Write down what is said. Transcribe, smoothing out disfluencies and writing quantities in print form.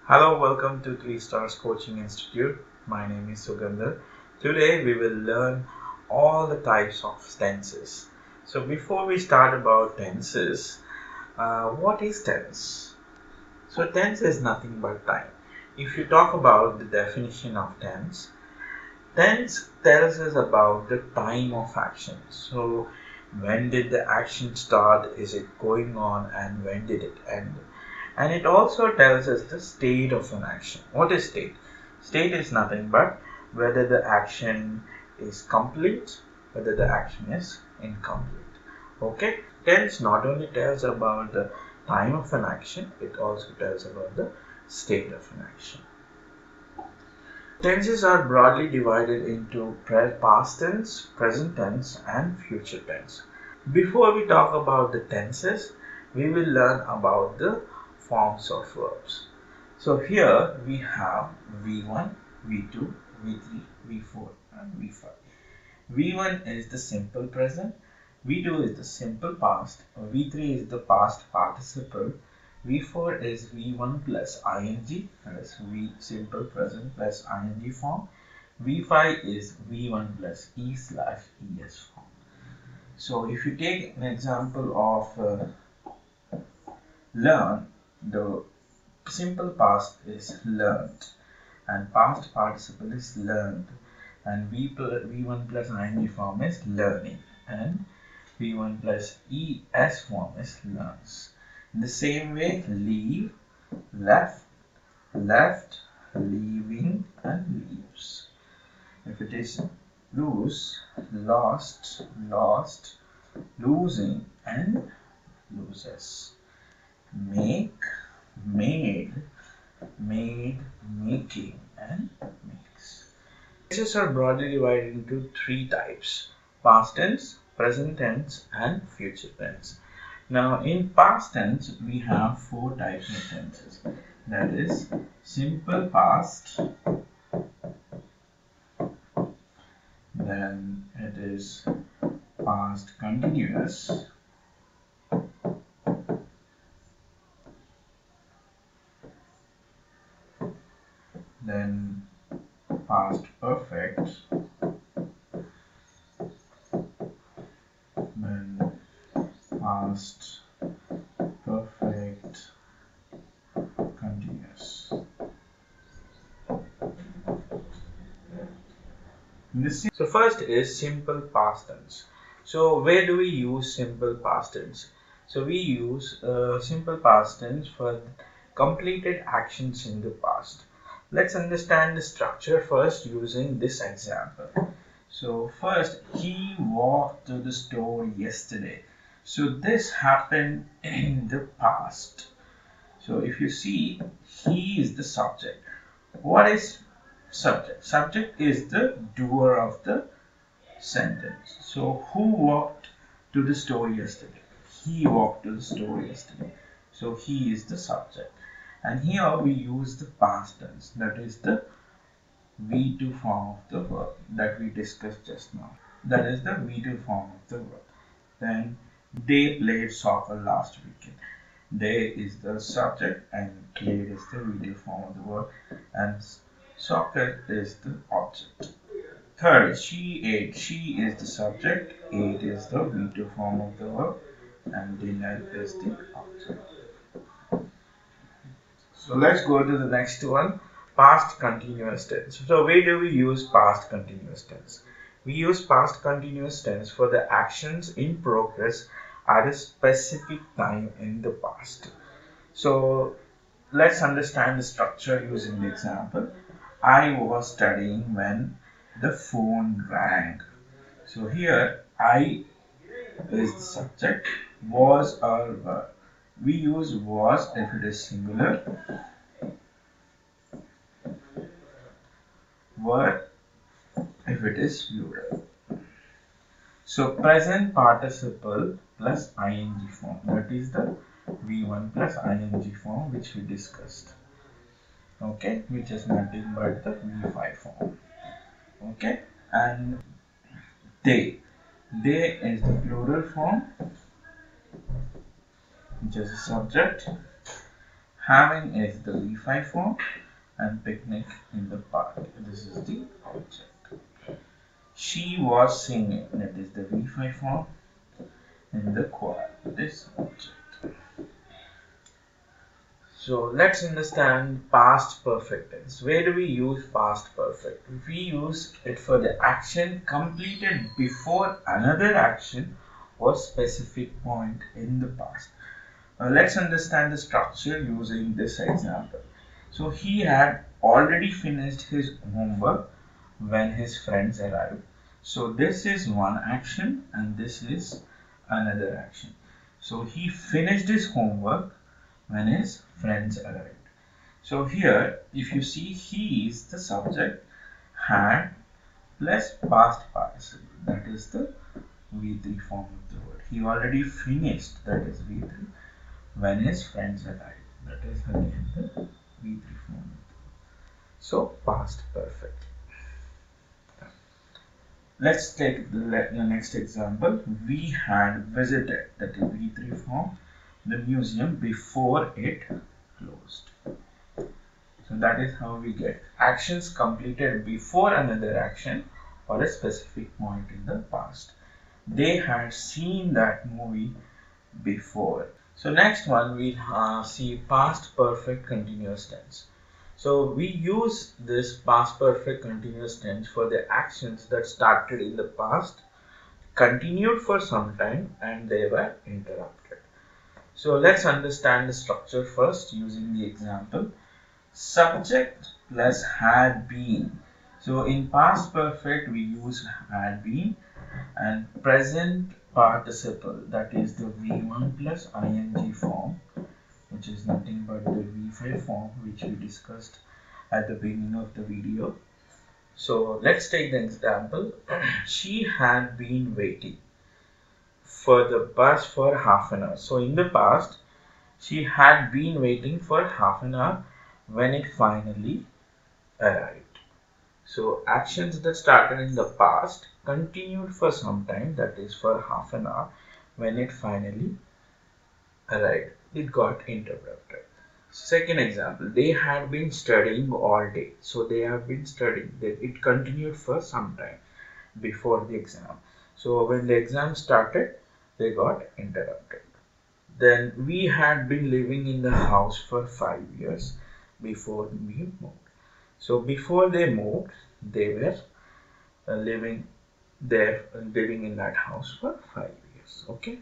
Hello, welcome to 3 Stars Coaching Institute. My name is Sugandhar. Today we will learn all the types of tenses. So before we start about tenses, what is tense? So tense is nothing but time. If you talk about the definition of tense, tense tells us about the time of action. So when did the action start? Is it going on? And when did it end? And it also tells us the state of an action. What is state? State is nothing but whether the action is complete, whether the action is incomplete. Okay? Tense not only tells about the time of an action, it also tells about the state of an action. Tenses are broadly divided into past tense, present tense, and future tense. Before we talk about the tenses, we will learn about the forms of verbs. So here we have V1, V2, V3, V4 and V5. V1 is the simple present, V2 is the simple past, V3 is the past participle, V4 is V1 plus ing, that is V simple present plus ing form, V5 is V1 plus E/ES form. So if you take an example of learn, the simple past is learned and past participle is learned, and V1 plus ing form is learning, and V1 plus ES form is learns. In the same way, leave, left, left, leaving and leaves. If it is lose, lost, lost, losing and loses. Make, made, made, making and makes. Tenses are broadly divided into three types: past tense, present tense and future tense. Now in past tense we have four types of tenses, that is simple past, then it is past continuous, then past perfect, then past perfect continuous. So first is simple past tense. So where do we use simple past tense? So we use simple past tense for completed actions in the past. Let's understand the structure first using this example. So first, he walked to the store yesterday. So this happened in the past. So if you see, he is the subject. What is subject? Subject is the doer of the sentence. So who walked to the store yesterday? He walked to the store yesterday. So he is the subject. And here we use the past tense, that is the V2 form of the verb that we discussed just now. That is the V2 form of the verb. Then they played soccer last weekend. They is the subject and played is the V2 form of the verb, and soccer is the object. Third, she ate. She is the subject, ate is the V2 form of the verb, and dinner is the object. So let's go to the next one, past continuous tense. So where do we use past continuous tense? We use past continuous tense for the actions in progress at a specific time in the past. So let's understand the structure using the example. I was studying when the phone rang. So here I is the subject, was or were. We use was if it is singular, were if it is plural. So present participle plus ing form, that is the V1 plus ing form which we discussed. Okay, which is nothing but the V5 form. Okay, and they is the plural form, which is the subject. Having is the V5 form and picnic in the park. This is the object. She was singing. That is the V5 form in the choir. This object. So let's understand past perfect tense. Where do we use past perfect? We use it for the action completed before another action or specific point in the past. Now let's understand the structure using this example. So he had already finished his homework when his friends arrived. So this is one action and this is another action. So he finished his homework when his friends arrived. So here, if you see, he is the subject, had plus past participle. That is the V3 form of the word. He already finished, that is V3, when his friends arrived. That is again the V3 form of the word. So past perfect. Let's take the next example. We had visited, that is V3 form, the museum before it closed. So that is how we get actions completed before another action or a specific point in the past. They had seen that movie before. So next one we'll see past perfect continuous tense. So we use this past perfect continuous tense for the actions that started in the past, continued for some time, and they were interrupted. So let's understand the structure first using the example. Subject plus had been. So in past perfect we use had been, and present participle, that is the V1 plus ing form, which is nothing but the V5 form which we discussed at the beginning of the video. So let's take the example. She had been waiting for the bus for half an hour. So in the past, she had been waiting for half an hour when it finally arrived. So actions that started in the past continued for some time, that is for half an hour. When it finally arrived, it got interrupted. Second example, they had been studying all day. So they have been studying. It continued for some time before the exam. So when the exam started, they got interrupted. Then we had been living in the house for 5 years before we moved. So before they moved, they were living there, living in that house for 5 years. Okay.